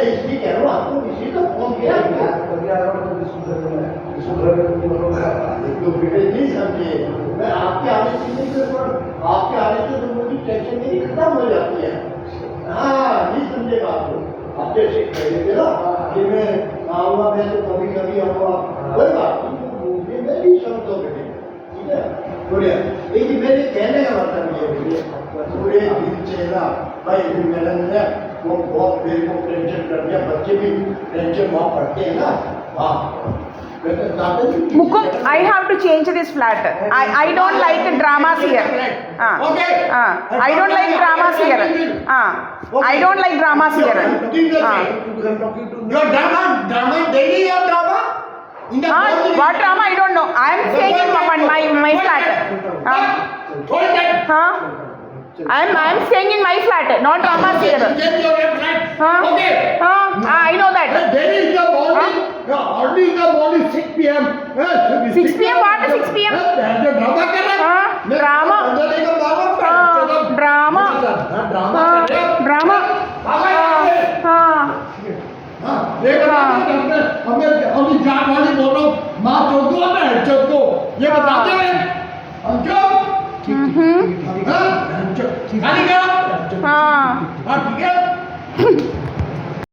मैं इसलिए कह रहा हूँ आपको इसी तो फोन किया एक तो बेटे नहीं समझे मैं आपके आने से नहीं कर पा आपके आने से तो मुझे टेंशन मेरी खत्म हो जाती है हाँ नहीं समझे बात को आप जैसे कह देते ना कि मैं आऊँगा मैं तो कभी कभी आऊँगा कोई बात नहीं मैं भी समझ दो बेटे ठीक है बोलिए लेकिन मेरे कहने का मतलब ये बोलिए पूरे दिन चेहरा भाई मैडम ने वो बहुत मेरे को टेंशन कर दिया बच्चे भी टेंशन बहुत पड़ते हैं ना हाँ Mukund, I have to change this flat. I don't like dramas here. I don't like dramas here. I don't like dramas here. Your drama daily your drama? What drama? I don't know. I am staying in my flat. I am staying in my flat. No dramas here. I know that. There is the morning. Early in the morning 6 p.m. 6 p.m. What? 6 p.m. Drama कर रहा है. Drama. Drama. Drama. अभी जान वाली बोल रहा हूँ माँ चौधरी है चौधरी ये बताते हैं अंजो ठीक है ठीक है ठीक है ठीक है